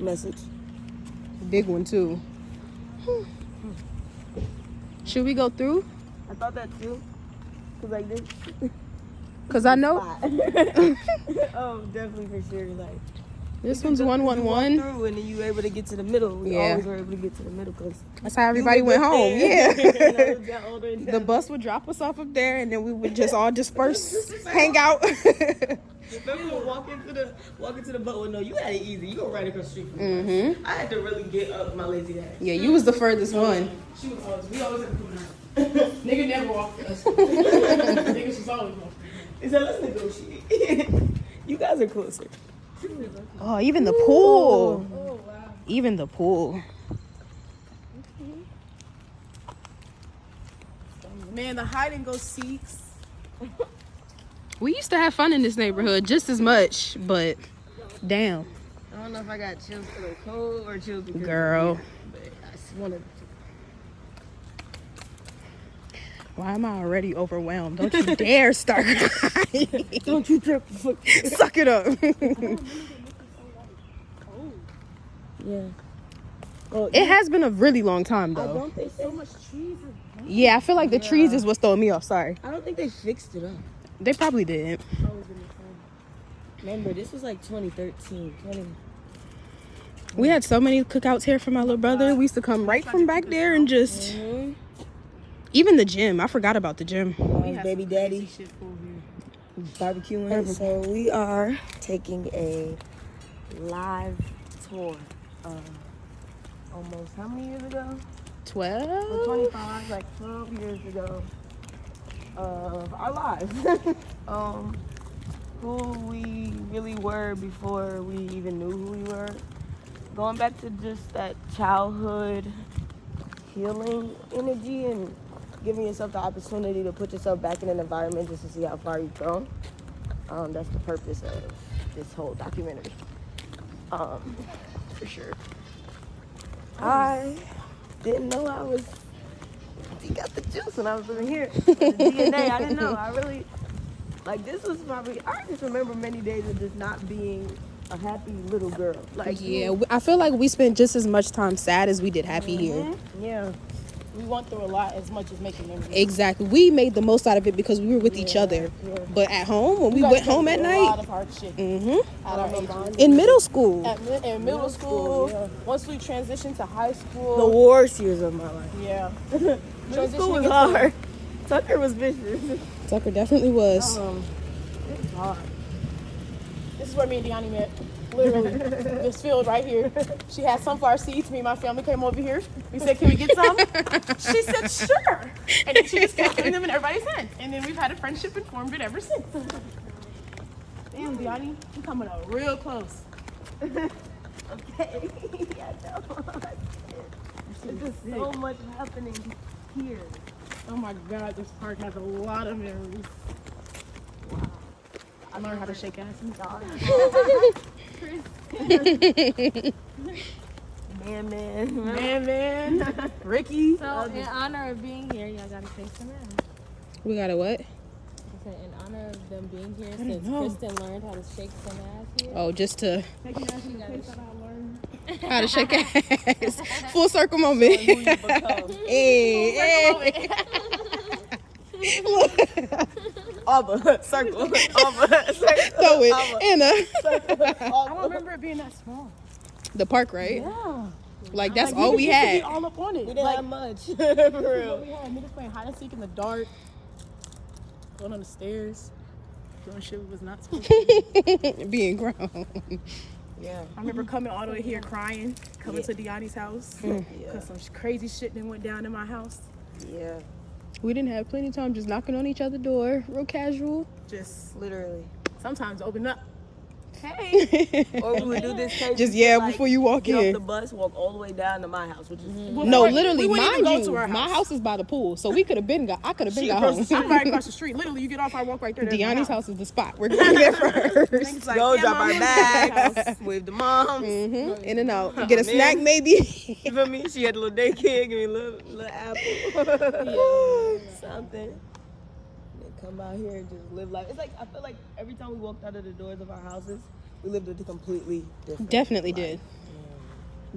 message. Big one too. Should we go through? I thought that too. Cause like this. Cause I know. Oh, definitely for sure. Like This one's you 111. walk through and then you able to get to the middle. We always were able to get to the middle because That's how everybody went home. Yeah. The bus would drop us off up there, and then we would just all disperse, hang out. Remember walking to the boat? Well, no, you had it easy. You go right across the street from me. I had to really get up my lazy ass. Yeah, you was the furthest one. She was always, we always had to come down. Nigga never walked us. Niggas was always walking. He said, let's negotiate. You guys are closer. Oh, even the pool. Oh, wow. Even the pool. Man, the hide and go seeks. We used to have fun in this neighborhood just as much, but damn. I don't know if I got chills because of cold or chills because Girl. but I just wanted Why am I already overwhelmed? Don't you dare start crying. Don't you trip. Suck it up. Yeah. Well, It has been a really long time, I though. don't think So much trees. Yeah, I feel like the trees is what's throwing me off. Sorry. I don't think they fixed it up. They probably did. Remember, this was like 2013. We had so many cookouts here for my little brother. We used to come right from back there and just... Even the gym. I forgot about the gym. Baby daddy barbecuing. So we are taking a live tour of almost how many years ago? 12? 25, like 12 years ago of our lives. Who we really were before we even knew who we were. Going back to just that childhood healing energy and giving yourself the opportunity to put yourself back in an environment just to see how far you've grown. That's the purpose of this whole documentary. For sure. I didn't know I was, you got the juice when I was living here. The DNA, I didn't know. I really, like this was probably, I just remember many days of just not being a happy little girl. Like Yeah, I feel like we spent just as much time sad as we did happy here. Yeah. We went through a lot as much as making memories. Exactly. We made the most out of it because we were with each other. Yeah. But at home, when we went home at A night, lot of hard shit. At our ages. in middle school, In middle school, yeah. once we transitioned to high school. The worst years of my life. Yeah. Middle school was hard. Tucker was vicious. Tucker definitely was. It was hard. This is where me and Diahni met. Literally. This field right here. She had sunflower seeds. Me and my family came over here. We said, can we get some? She said, sure. And then she just kept putting them in everybody's hand. And then we've had a friendship and formed it ever since. Damn, Diahni, you coming up real close. Okay. Yeah, no. There's just so much happening here. Oh my God, this park has a lot of memories. Wow. I learned how to shake ass in dog. Man. Ricky. So, in honor of being here, y'all gotta shake some ass. We got a what? I said, in honor of them being here, since Kristen learned how to shake some ass here. Oh, just to Shaking ass in the place that I learned. how to shake ass. Full circle moment. Hey. Abba, circle. Abba, circle. Throw it in I don't remember it being that small. the park, right? Yeah. Like that's Like, all we used to be had. all up on it. We didn't Like, have much. For what real. we had niggas playing hide and seek in the dark, going on the stairs, doing shit we was not supposed to do. Being grown. Yeah. I remember coming all the way here crying, coming to Diahni's house because some crazy shit then went down in my house. Yeah. We didn't have plenty of time just knocking on each other's door, real casual. Just Literally. sometimes open up. Hey. Or we would do this crazy Just shit, like, before you walk get off in. the bus, walk all the way down to my house, which is No, literally, we wouldn't even mind go to you, our my house. house is by the pool, so we could have been. I could have been got home. I'm right across the street. Literally, you get off, I walk right there. There's my Deanni's house is the spot. We're going there first. Niggas like, go yeah, drop our Mom, bags with the moms. In and out. Get a Man. snack, maybe. You feel me? She had a little daycare, give me a little apple. Something. Then come out here and just live life. It's like, I feel like every time we walked out of the doors of our houses, we lived a completely different Definitely life. did.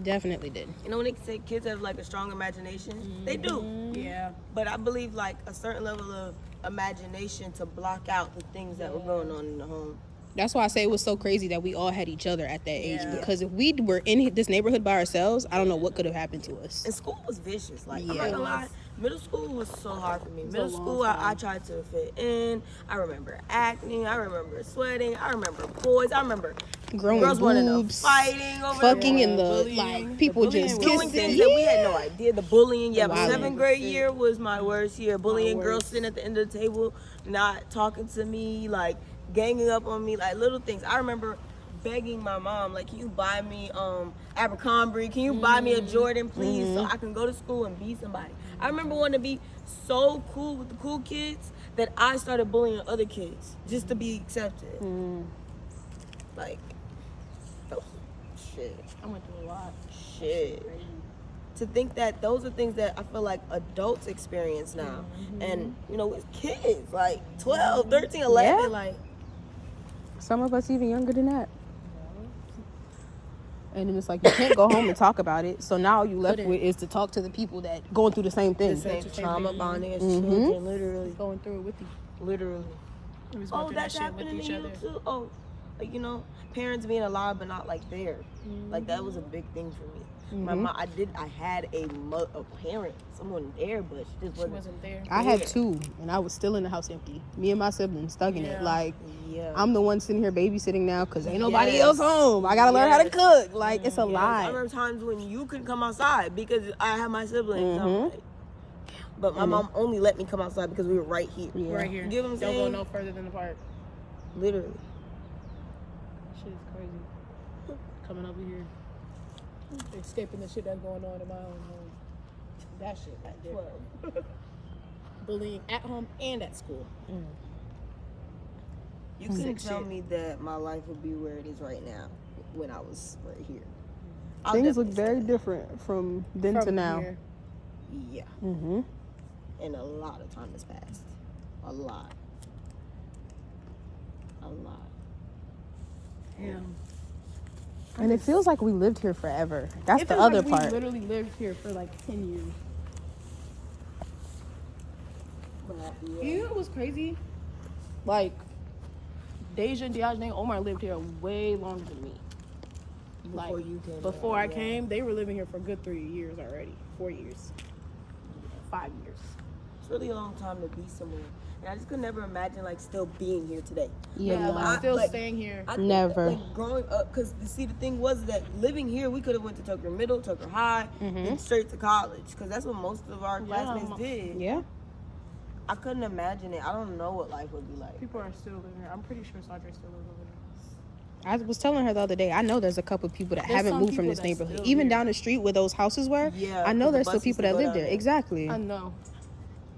Definitely did. You know when they say kids have like a strong imagination? They do. Yeah. But I believe like a certain level of imagination to block out the things that were going on in the home. That's why I say it was so crazy that we all had each other at that age. Yeah. Because if we were in this neighborhood by ourselves, I don't know what could have happened to us. And school was vicious. Like, I'm Yeah. not gonna lie, middle school was so hard for me. Middle a long school, I tried to fit in. I remember acne. I remember sweating. I remember boys. I remember Growing girls wanting to boobs, fighting over fucking there. in the bullying. like people The bullying just was Doing kissing. things that we had no idea. The bullying, yeah. Wow. 7th grade year was my worst year. Bullying girls worst. sitting at the end of the table, not talking to me, like ganging up on me, like little things. I remember begging my mom, like, can you buy me Abercrombie? Can you buy me a Jordan, please, so I can go to school and be somebody? I remember wanting to be so cool with the cool kids that I started bullying other kids just to be accepted. Like, oh, shit. I went through a lot. Shit. To think that those are things that I feel like adults experience now. And, you know, it's kids, like 12, 13, 11, Yeah. like. Some of us even younger than that. And then it's like you can't go home and talk about it. So now all you left with is to talk to the people that going through the same thing. The same trauma bonding as children, literally. Going through it with you. Literally. We was going Oh, through that that's shit happening with to each you other. too? Oh, like, you know, parents being alive but not like there. Like, that was a big thing for me. My mom, I had a parent, someone there, but she just She wasn't there. I had two, and I was still in the house empty. Me and my siblings stuck in it. Yeah. Like, Yeah. I'm the one sitting here babysitting now because ain't nobody Yes. else home. I gotta learn how to Yes. cook. Like, it's a I lot. remember times when you couldn't come outside because I had my siblings. I'm like, but my mom only let me come outside because we were right here. Yeah. Right here. You get what I'm Don't saying? go no further than the park. Literally. Shit is crazy. Coming over here. Escaping the shit that's going on in my own home. That shit right there. Bullying at home and at school. You couldn't tell me that my life would be where it is right now when I was right here. I'll Things look definitely say very that. different from then to From now. here. Yeah. Mm-hmm. And a lot of time has passed. A lot. A lot. Yeah. And it feels like we lived here forever. That's It the feels other like part. We literally lived here for like 10 years. But, You know what was crazy? Like, Deja and Diahni and Omar lived here way longer than me. Before you came Before around, I yeah. came, they were living here for a good 3 years already. 4 years. 5 years. It's really a long time to be somewhere. And I just could never imagine, like, still being here today. Yeah, Like, no. still like- staying here. I think Never. That, like, growing up, because, see, the thing was that living here, we could have went to Tucker Middle, Tucker High, and straight to college. Because that's what most of our classmates did. Yeah. I couldn't imagine it. I don't know what life would be like. People are still living here. I'm pretty sure Sadre still lives over there. I was telling her the other day, I know there's a couple of people that There's haven't some moved from people this that's neighborhood. still Even here. down the street where those houses were, Yeah, I know 'cause the there's still bus used people to that go live down there. there. Exactly. I know.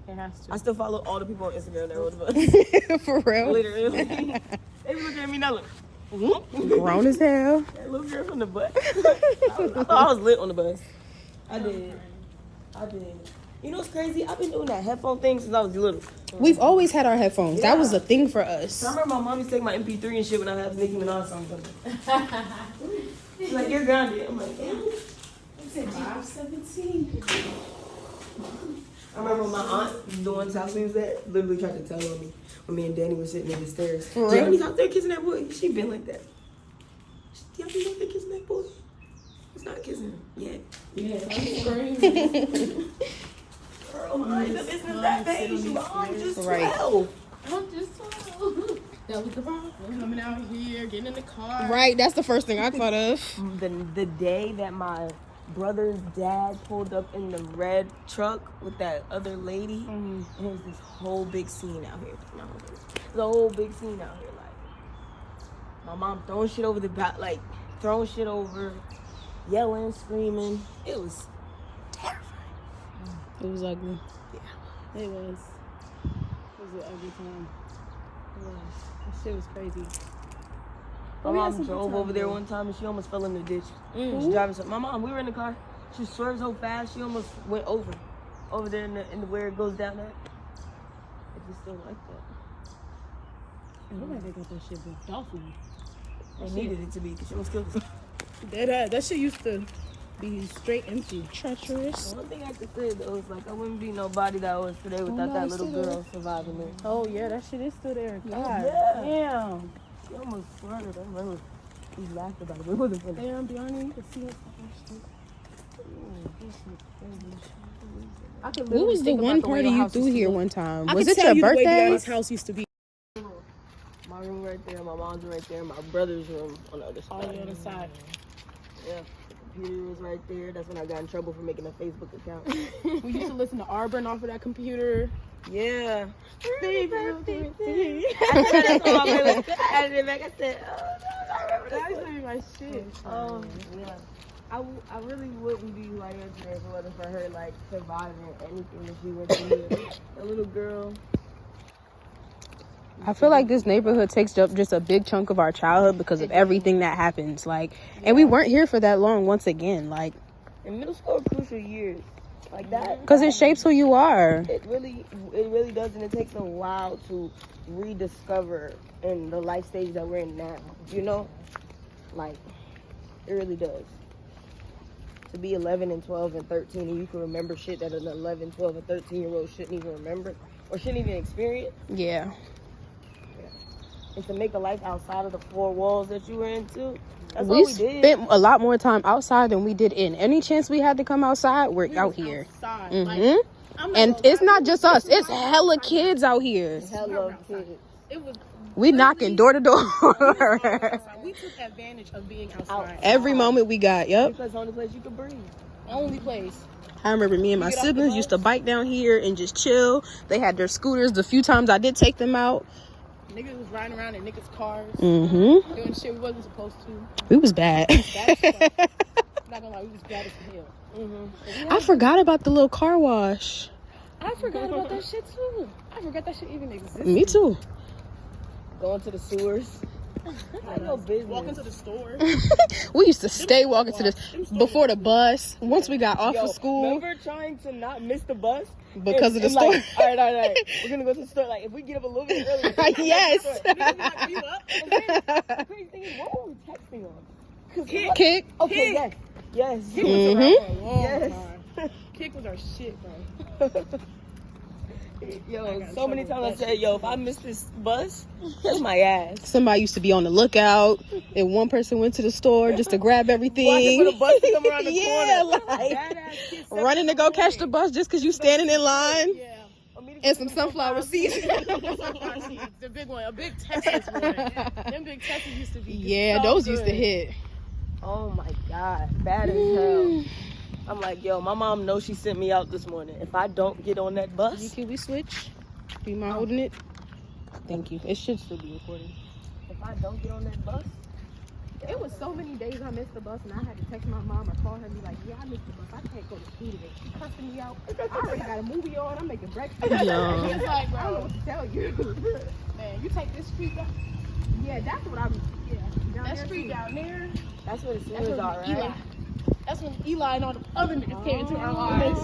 It has to. I still follow all the people on Instagram that rode the bus. For real. Literally. They be looking at me now, look. Grown as hell. That little girl from the bus. I thought I was lit on the bus. I did. You know what's crazy? I've been doing that headphone thing since I was little. We've always had our headphones. That was Yeah. a thing for us. I remember my mom used to take my MP3 and shit when I had Nicki Minaj songs on. She's like, you're grounded. I'm like, damn. I said, 517. I remember when my aunt, the one's house we was at, literally tried to tell on me when me and Danny were sitting in the stairs. For real? Danny's out there kissing that boy. She been like that. Yeah, you out there kissing that boy? It's not kissing him. Yeah. Yeah, I'm screaming. Girl, mind the business that age. You are just 12. Right. I'm just so. That was the problem. Coming out here, getting in the car. Right, that's the first thing I thought of. The day that my brother's dad pulled up in the red truck with that other lady, and it was this whole big scene out here. The whole big scene out here, like my mom throwing shit over the back, like throwing shit over, yelling, screaming. It was terrifying. It was ugly. It was. It was an ugly time. It was. That shit was crazy. My we had mom some good drove times, over there though. one time and she almost fell in the ditch. She's driving so my mom, we were in the car. She swerved so fast she almost went over there in the where it goes down there. If it's still like that. Nobody got that shit blocked off me. They needed it to be because she almost killed us. That shit used to be straight empty. Treacherous. One thing I could say though is like I wouldn't be nobody that I was today without that little girl surviving me. Oh yeah, that shit is still there. God Yeah. damn. She almost flirted. I remember we laughed about it. It wasn't funny. Damn, Diahni, you can see it. I could What was the think one about way party your you house threw used to here look. one time? I Was could it tell your you the way birthday? Diahni's house used to be. My room right there, my mom's right there, my brother's room on the other Oh, side. you on the side. Yeah. The computer was right there. That's when I got in trouble for making a Facebook account. We used to listen to Auburn off of that computer. Yeah. Baby, I said that's on my playlist. I added it back. I said, oh, no, I remember That that. used to be my shit. Yeah. I really wouldn't be who I am today if it wasn't for her, like, surviving anything that she went through. A little girl. I feel like this neighborhood takes up just a big chunk of our childhood because of everything that happens. Like, and we weren't here for that long once again. Like, In middle school, crucial years. Like that. because it shapes who you are. It really does, and it takes a while to rediscover in the life stage that we're in now. You know, like it really does. To be 11 and 12 and 13, and you can remember shit that an 11, 12, and 13-year-old shouldn't even remember or shouldn't even experience. Yeah. And to make a life outside of the four walls that you were into. That's We what we did. spent a lot more time outside than we did in. Any chance we had to come outside, we're out here. Outside. hmm Like, I'm not And gonna it's lie, not we just was us. It's outside. hella kids out here. Hella kids. It was We knocking door to door. outside. We took advantage of being outside. Every moment we got. Yep. Because it's the only place you could breathe. Only place. I remember me and my You get off the siblings bus? used to bike down here and just chill. They had their scooters. The few times I did take them out. Niggas was riding around in niggas' cars. Mm-hmm. Doing shit we wasn't supposed to. We was bad. That's fun. I'm not gonna lie, we was bad as hell. I forgot about the little car wash. I forgot about that shit too. I forgot that shit even existed. Me too. Going to the sewers. Like no business. Walking to the store. We used to stay walking to this before the bus. Once we got off of school, Remember trying to not miss the bus? because of the store. Like, all right. We're going to go to the store. Like, if we get up a little bit earlier. Yes. Like, you up? And then, the crazy thing is, what were we texting on? Kick. Okay, yes. Kick was around for a long Yes. time. Kick was our shit, bro. Yo, so many times I said, if I miss this bus, that's my ass. Somebody used to be on the lookout, and one person went to the store just to grab everything. Watching for the bus to come around the yeah, corner. like Badass kids, running to go catch the bus just because you standing in line. Yeah. And some sunflower seeds. The big one, a big Texas one. Them big Texas used to be Yeah, so those used to good. hit. Oh my God, bad as hell. I'm like, my mom knows she sent me out this morning. If I don't get on that bus, Can we switch? Do you mind holding it? Thank you. It should still be recording. if I don't get on that bus, It was so many days I missed the bus, and I had to text my mom or call her and be like, I missed the bus. I can't go to school today. She cussing me out. I already got a movie on. I'm making breakfast. Yo. He was like, bro, I don't know what to tell you. Man, you take this street down. Yeah, that's what I'm. Yeah, that street down there. that's what the That's sewers when are, Eli. right? That's when Eli and all the other niggas came into our lives.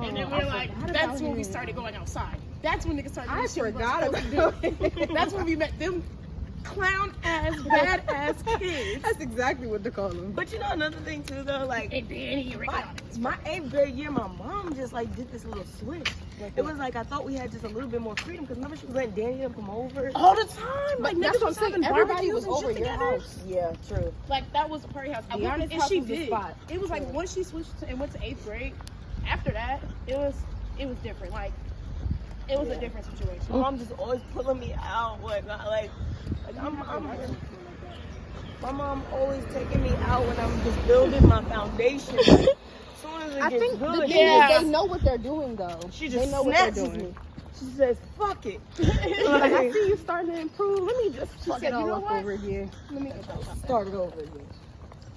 And then we were I like, forgot that's about when we him. started going outside. That's when niggas started doing I shit we wasn't forgot supposed to about do. That's when we met them clown ass, bad ass kids. That's exactly what they call them. But you know another thing too, though, like And Danny, my 8th grade year, my mom just like did this little switch. It was like I thought we had just a little bit more freedom because remember she was letting Danny come over. all the time. Like That's niggas what I'm was saying. having Everybody barbecues was and over shit your together. house. Yeah, true. Like that was the party house. Diahni's And house she was the did. spot. It was like once she switched and went to 8th grade. After that, it was different. Like it was a different situation. My mom just always pulling me out, whatnot. Like my mom always taking me out when I'm just building my foundation. Like, as soon as it I gets think the good, thing Yeah. is they know what they're doing though. she they just know what they're snatches doing. me. She says, "Fuck it." Like, I see you starting to improve. Let me just fuck said, it all "You know up what? over again. Let me get that. Start it over again.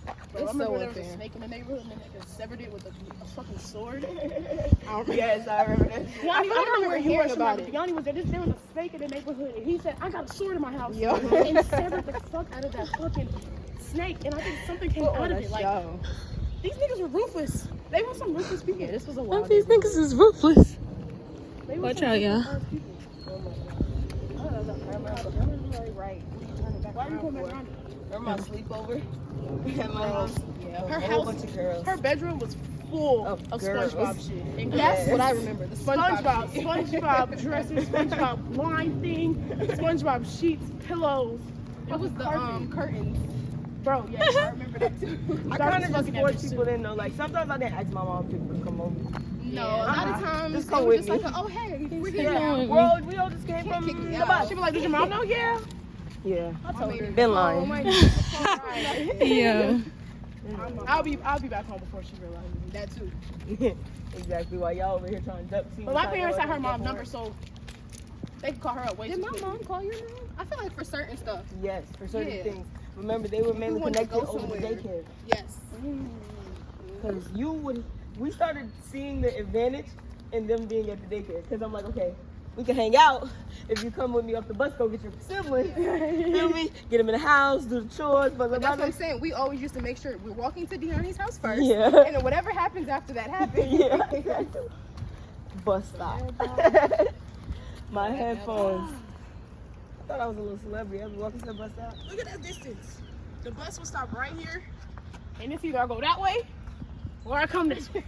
Bro, I It's remember so there was a unfair. snake in the neighborhood and then they severed it with a fucking sword. Yes, I remember that. I remember hearing hearing about about it. it. Yanni was there. There was a snake in the neighborhood, and he said, "I got a sword in my house," Yo. and severed the fuck out of that fucking snake. And I think something came out of it. Like these niggas were ruthless. They were some ruthless people. Yeah, this was a Some wild. of These niggas is ruthless. They were Watch some out, y'all. ruthless people. Right. Why Why are you coming back around? Remember my sleepover at my house? Yeah. A Her whole house, bunch of girls. her bedroom was full Of of girls. SpongeBob shit. And That's yes, what I remember. The SpongeBob. shit. SpongeBob dresser, SpongeBob blind thing, SpongeBob sheets, pillows. It was the curtains. Bro, yes, I remember that too. I kind of just forced people in though. Like sometimes I didn't ask my mom to come over. No, a lot of times Just it come was with just me. like, oh hey, we're here Yeah, now. well, we all just came Can't from kick me the out. bus. She'd be like, did your mom know? Yeah. Yeah, I told her. been Oh lying. my God. Yeah. I'll be back home before she realizes that too. Exactly. While y'all over here trying to duck. But my parents had her mom's number, so they could call her up way Did too my quick. mom call your mom? I feel like for certain stuff. Yes, for certain Yeah. things. Remember, they were mainly wanted to connected go over the somewhere. daycare. Yes. Because we started seeing the advantage in them being at the daycare. Because I'm like, okay, we can hang out if you come with me off the bus, go get your siblings. Feel me? Get them in the house, do the chores. But That's what I'm saying. We always used to make sure we're walking to Diahni's house first. Yeah. And then whatever happens after that happens. Yeah, exactly. Bus stop. My headphones. I thought I was a little celebrity. I was walking to the bus stop. Look at that distance. The bus will stop right here, and it's either I go that way or I come this way.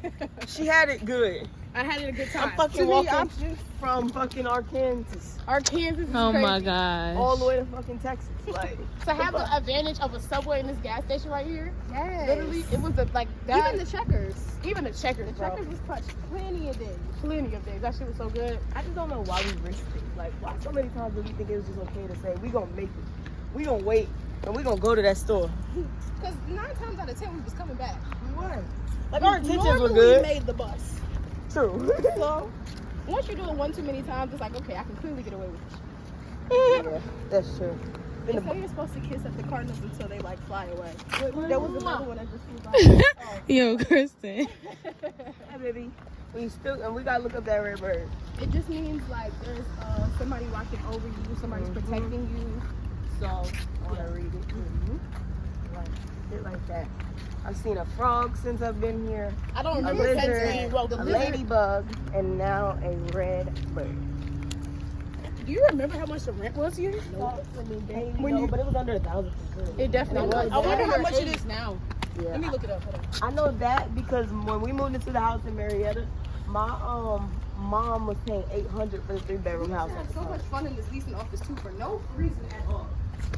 She had it good. I had it a good time. I'm fucking Too many walking options. from fucking Arkansas Arkansas is Oh crazy. my gosh. all the way to fucking Texas. Like, To have the advantage of a Subway in this gas station right here, Yes. literally, it was like that. Even the checkers. Even the checkers, The bro. checkers was clutch plenty of days. Plenty of days. That shit was so good. I just don't know why we risked it. Like, why so many times do we think it was just okay to say, we gonna make it. We gonna wait, and we gonna go to that store. Because 9 times out of 10 we was coming back. We were. Like, our intentions were Normally good. made the bus. True. So once you do it one too many times, it's like, okay, I can clearly get away with this. Yeah, that's true. They In the say you're supposed to kiss at the Cardinals until they like fly away. There was another one that just was like, Yo, Kristen. Hey, baby. We gotta look up that red bird. it just means like there's somebody watching over you, somebody's protecting you. So I wanna read it. Like, shit like that. I've seen a frog since I've been here, I don't a remember lizard, saying well, the a lizard. ladybug, and now a red bird. Do you remember how much the rent was here? Nope. When you- But it was under 1,000 for sure. It definitely was. I wonder how much it is now. Yeah. Let me look it up. Hold on. I know that because when we moved into the house in Marietta, my mom was paying $800 for the 3-bedroom house. I had so much fun in this leasing office too for no reason at all.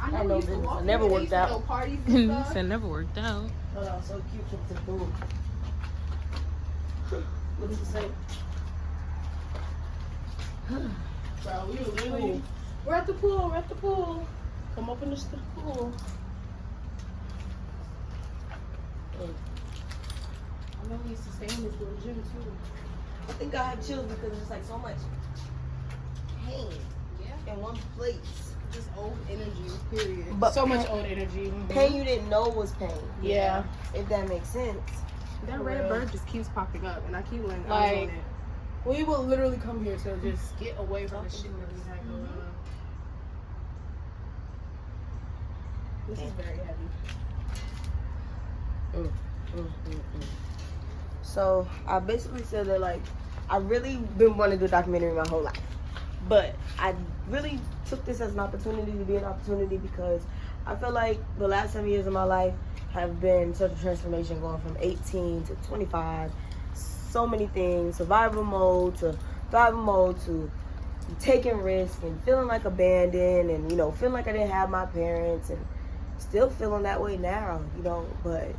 I know no we used to business. walk It never in, they worked used to out. throw parties and stuff. It never worked out. Oh, that was so cute. Took the food. What does it say? Bro, we were literally. We're at the pool. We're at the pool. Come up in the pool. I know we used to stay in this little gym too. I think I had chills because it's like so much pain in one place. Just old energy, period. But So much old energy. pain you didn't know was pain. Yeah. If that makes sense. That red bird just keeps popping up, and I keep laying eyes Like- on it. We will literally come here to just get away from the shit that we had going on. This is very heavy. So I basically said that like I really been wanting to do a documentary my whole life, but I really took this as an opportunity to be an opportunity because I feel like the last 7 years of my life have been such a transformation, going from 18 to 25. So many things, survival mode to thrival mode to taking risks and feeling like abandoned and feeling like I didn't have my parents and still feeling that way now, but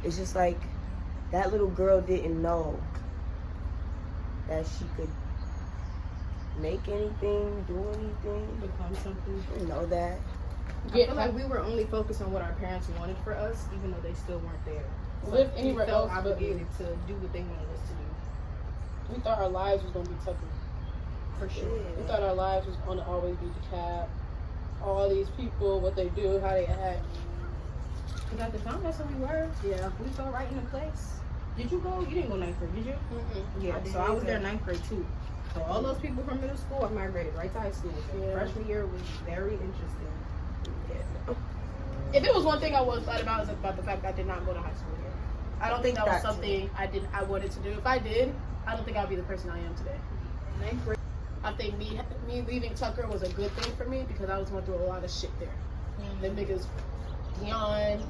it's just like that little girl didn't know that she could make anything, do anything, Become something. you know that. I feel like we were only focused on what our parents wanted for us, even though they still weren't there. It's Live like anywhere we felt else but obligated to do what they wanted us to do. We thought our lives was gonna be tougher. For sure. We thought our lives was gonna always be the cap. All these people, what they do, how they act. Because at the time, that's what we were. Yeah. We fell right into place. Did you go? You didn't go 9th grade, did you? Yeah, I so I was didn't there 9th grade too. So all those people from middle school, I migrated right to high school. So Yeah. freshman year was very interesting. If it was one thing I was glad about, it was about the fact that I did not go to high school here. I don't think that was That too. something I wanted to do. If I did, I don't think I'd be the person I am today. 9th grade. I think me leaving Tucker was a good thing for me because I was going through a lot of shit there. Them niggas, Dion,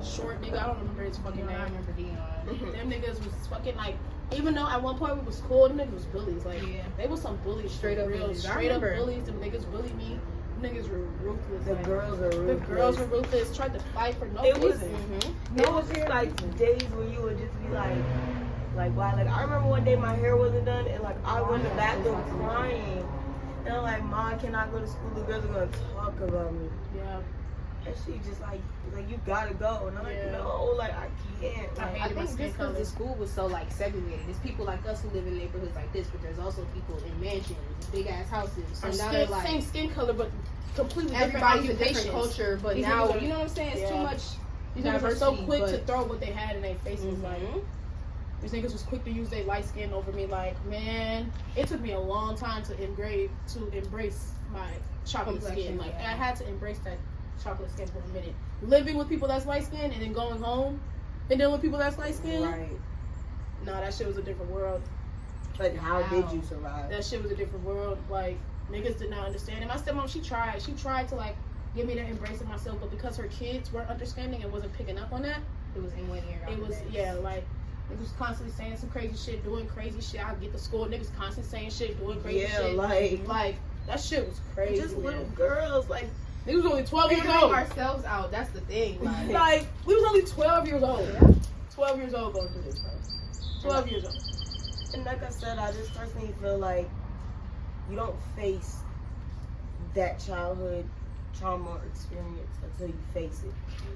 short nigga, I don't remember his fucking name. I remember Dion. Them niggas was fucking like, even though at one point we was cool, them niggas was bullies. Like, they was some bullies, Straight up real, bullies. I straight up remember. bullies. Them niggas bullied me. Them niggas were ruthless. The like, girls are the ruthless. girls were ruthless. Tried to fight for no It was- reason. It was just like days where you would just be like, why? Like, I remember one day my hair wasn't done, and like I went to the bathroom crying, and I'm like, Mom, can I go to school? The girls are gonna talk about me. Yeah. And she just like you gotta go, and I'm like, no, like I can't. I Like, hate I it. think just because the school was so like segregated, there's people like us who live in neighborhoods like this, but there's also people in mansions, big ass houses. So Our now skin, they're like same skin color, but completely everybody's a different different occupations. culture. But These now niggas are- you know what I'm saying? It's too Yeah. much. These niggas were so diversity, quick to but- throw what they had in their faces. Like, these niggas was quick to use their light skin over me. Like, man, it took me a long time to embrace my chocolate skin. Like, I had to embrace that chocolate skin for a minute. Living with people that's light skin and then going home and then with people that's light skin. right. Nah, that shit was a different world. Like, how did you survive? That shit was a different world. Like, niggas did not understand. And my stepmom, she tried to like get me to embrace it myself, but because her kids weren't understanding and wasn't picking up on that, It was in one ear. it was like niggas was constantly saying some crazy shit, doing crazy shit. I get to school, niggas constantly saying shit, doing crazy Yeah, shit. like that shit was crazy. just man. little girls, like Niggas was only 12 years figuring old. ourselves out. That's the thing. Like, Like, we was only 12 years old. 12 years old going through this, bro. 12 years old. and like I said, I just personally feel like you don't face that childhood trauma or experience until you face it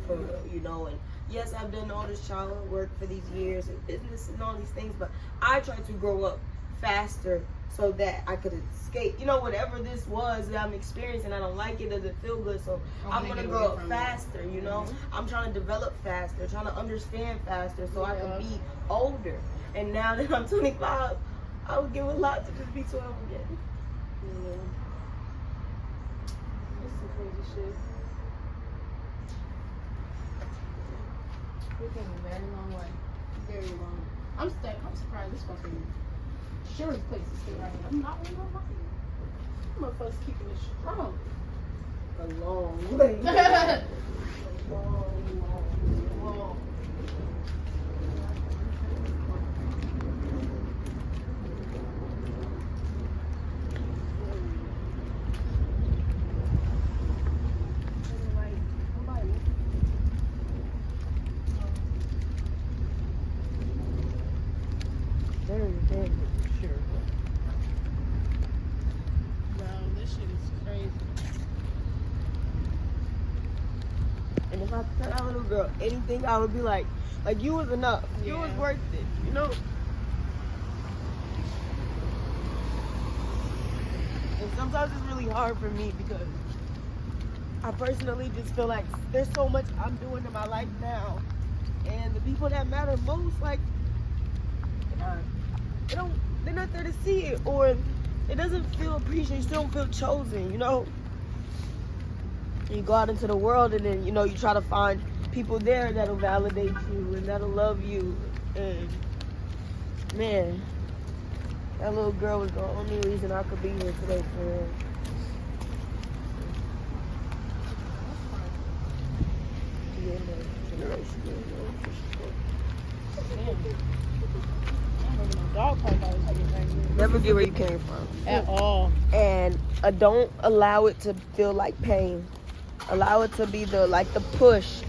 for real, you know. And yes, I've done all this childhood work for these years and business and all these things, but I tried to grow up faster so that I could escape, you know, whatever this was that I'm experiencing. I don't like it, doesn't feel good, so I'm gonna grow up faster, you know. I'm trying to develop faster, trying to understand faster so I can be older. And now that I'm 25, I would give a lot to just be 12 again. Yeah. That's some crazy shit. we came a very long way. Very long. I'm surprised this fucking insurance place is still right here. I'm not really gonna lie to you. Motherfuckers keeping it strong. A long way. Long. Very sure. Bro, this shit is crazy. And if I could tell that little girl anything, I would be like you was enough. You was worth it, you know? And sometimes it's really hard for me because I personally just feel like there's so much I'm doing in my life now. And the people that matter most, like, they're not there to see it, or it doesn't feel appreciated. You still don't feel chosen, you know? You go out into the world and then, you know, you try to find people there that'll validate you and that'll love you. And man, that little girl was the only reason I could be here today for real. Yeah, man. Generation, Dog park I was getting right here. never get where you came from. At all. And don't allow it to feel like pain. Allow it to be the push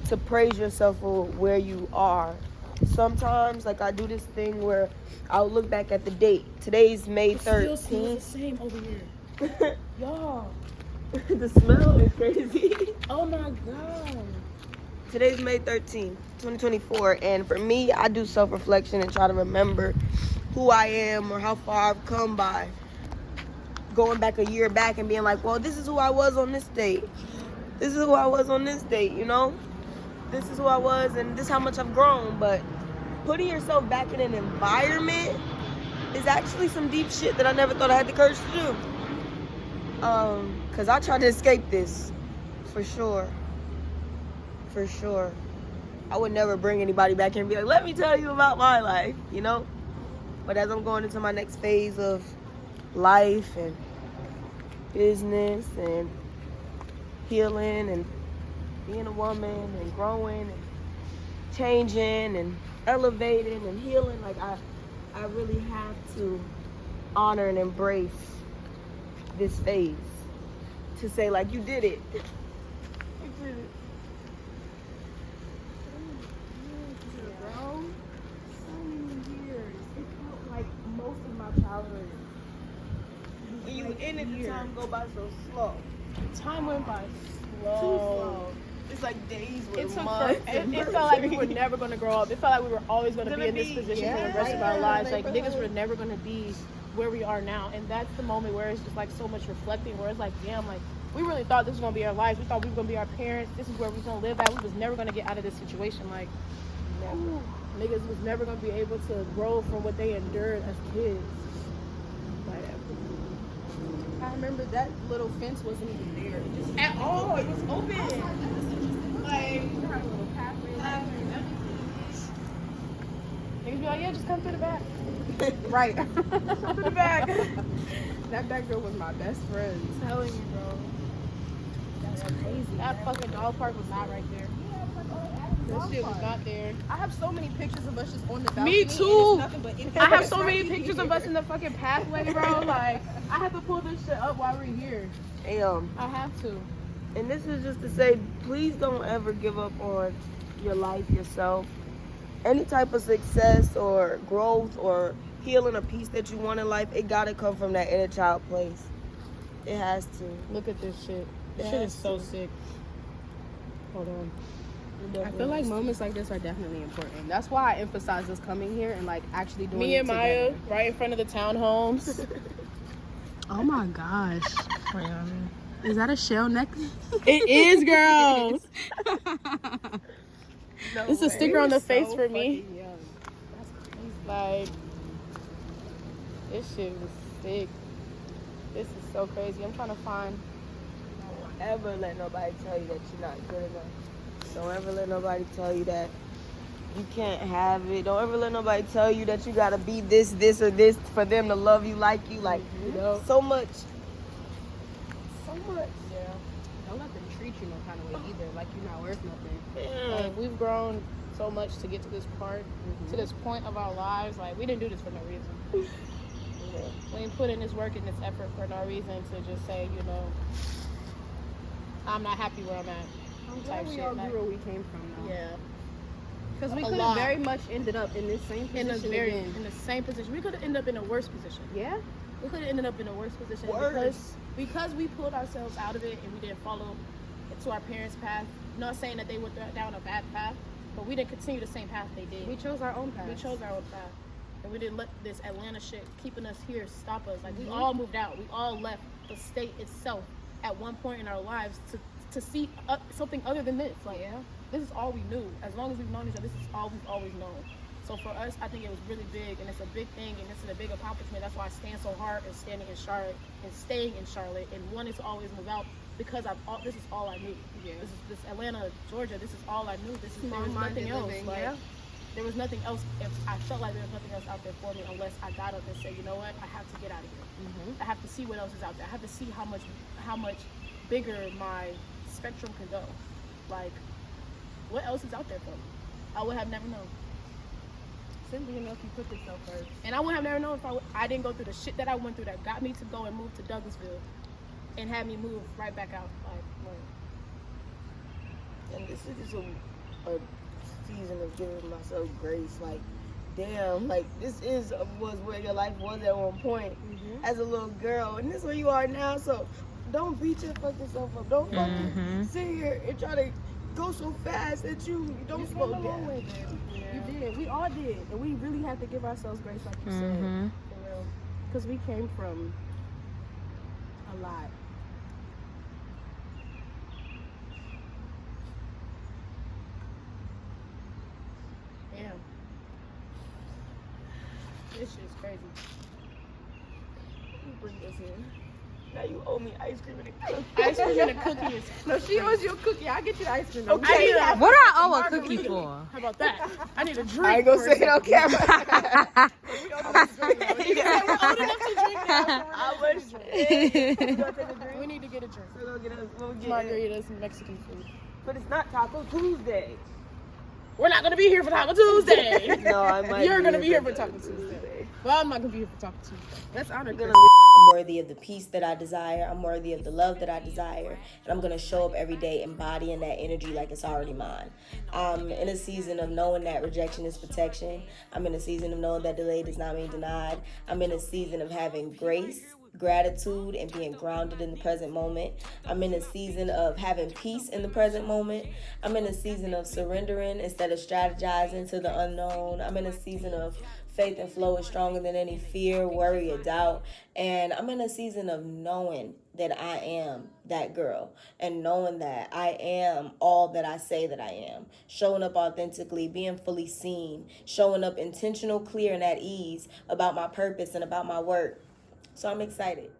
to praise yourself for where you are. Sometimes, like, I do this thing where I'll look back at the date. Today's May Still smells 13th. the same over here. Y'all. The smell is crazy. Oh my god. Today's May 13th, 2024, and for me, I do self-reflection and try to remember who I am or how far I've come by going back a year back and being like, well, this is who I was on this date. This is who I was on this date, you know? This is who I was, and this is how much I've grown. But putting yourself back in an environment is actually some deep shit that I never thought I had the courage to do. Because I tried to escape this, for sure. For sure. I would never bring anybody back here and be like, let me tell you about my life, you know? But as I'm going into my next phase of life and business and healing and being a woman and growing and changing and elevating and healing. Like I really have to honor and embrace this phase to say like you did it. You did it. Bro, so many years. It felt like most of my childhood. When you in it, the time go by so slow. Time went by slow. Too slow. It's like days with months. It felt like we were never going to grow up. It felt like we were always going to be in this position for the rest of our lives. Like, niggas were never going to be where we are now. And that's the moment where it's just, like, so much reflecting, where it's like, damn, like, we really thought this was going to be our lives. We thought we were going to be our parents. This is where we was going to live at. We was never going to get out of this situation. Like, never. Niggas was never going to be able to grow from what they endured as kids. I remember that little fence wasn't even there. It just At all. It was open. Like, niggas be like, yeah, just come through the back. right. Come through the back. That back girl was my best friend. I'm telling you, bro. That's crazy. That fucking dog park was not right there. That shit was not there. I have so many pictures of us just on the balcony. Me too. I have so right many pictures of us in the fucking pathway, bro. Like, I have to pull this shit up while we're here. Damn. I have to. And this is just to say, please don't ever give up on your life, yourself. Any type of success or growth or healing or peace that you want in life, it gotta come from that inner child place. It has to. Look at this shit. This shit is so sick. Hold on. I feel like moments like this are definitely important. That's why I emphasize us coming here and like actually doing Me it and Maya, together. right in front of the townhomes. Oh my gosh. Is that a shell necklace? It is, girls. No It's a way. sticker on the face for me. Young. Like, this shit was sick. This is so crazy. I'm trying to find. Don't ever let nobody tell you that you're not good enough. Don't ever let nobody tell you that you can't have it. Don't ever let nobody tell you that you gotta be this, or this for them to love you like you. Like, You know? so much. So much. Yeah. Don't let them treat you no kind of way either. Like you're not worth nothing. Yeah. Like, we've grown so much to get to this part, to this point of our lives. Like, we didn't do this for no reason. We didn't put in this work and this effort for no reason to just say, you know, I'm not happy where I'm at. I'm glad we all grew where we came from though. Yeah. Because we A could lot. have very much ended up in this same In position again. the same position. We could have ended up in a worse position. Yeah? We could have ended up in a worse position because we pulled ourselves out of it and we didn't follow to our parents' path. Not saying that they were down a bad path, but we didn't continue the same path they did. We chose our own path. We chose our own path. And we didn't let this Atlanta shit keeping us here stop us. Like, we all moved out. We all left the state itself at one point in our lives to see something other than this. Like, this is all we knew. As long as we've known each other, this is all we've always known. So for us, I think it was really big, and it's a big thing, and this is a big accomplishment. That's why I stand so hard in standing in Charlotte and staying in Charlotte and wanting to always move out, because this is all I knew. Yeah. This Atlanta, Georgia, this is all I knew. There was Small-minded nothing else. living, Like, yeah. there was nothing else. If I felt like there was nothing else out there for me, unless I got up and said, you know what, I have to get out of here. I have to see what else is out there. I have to see how much bigger my spectrum can go. Like, what else is out there for me? I would have never known. Simply enough, you put yourself first. And I would have never known if I didn't go through the shit that I went through that got me to go and move to Douglasville and had me move right back out. And this is just a season of giving myself grace. Like, damn, like, was where your life was at one point as a little girl. And this is where you are now. So don't beat yourself up. Don't fucking sit here and try to go so fast that you don't slow down. You did. We all did. And we really have to give ourselves grace, like you said. For real. Because we came from a lot. Damn. This shit's crazy. You bring this in. Now you owe me ice cream and a cookie. Ice cream and a cookie is No, she owes you a cookie. I'll get you the ice cream. Okay. What I owe a cookie for? How about that? I need a drink. I ain't gonna say it on camera. We're old enough to drink now. I wish. We need need to get a drink. We'll get Margaritas and Mexican food. But it's not Taco Tuesday. We're not gonna be here for Taco Tuesday. No, I might. You're gonna be here for Taco Tuesday. Well, I'm not gonna be here for Taco Tuesday. Let's honor Chris. I'm worthy of the peace that I desire. I'm worthy of the love that I desire. And I'm going to show up every day embodying that energy like it's already mine. I'm in a season of knowing that rejection is protection. I'm in a season of knowing that delay does not mean denied. I'm in a season of having grace, gratitude, and being grounded in the present moment. I'm in a season of having peace in the present moment. I'm in a season of surrendering instead of strategizing to the unknown. I'm in a season of faith and flow is stronger than any fear, worry, or doubt. And I'm in a season of knowing that I am that girl and knowing that I am all that I say that I am. Showing up authentically, being fully seen, showing up intentional, clear, and at ease about my purpose and about my work. So I'm excited.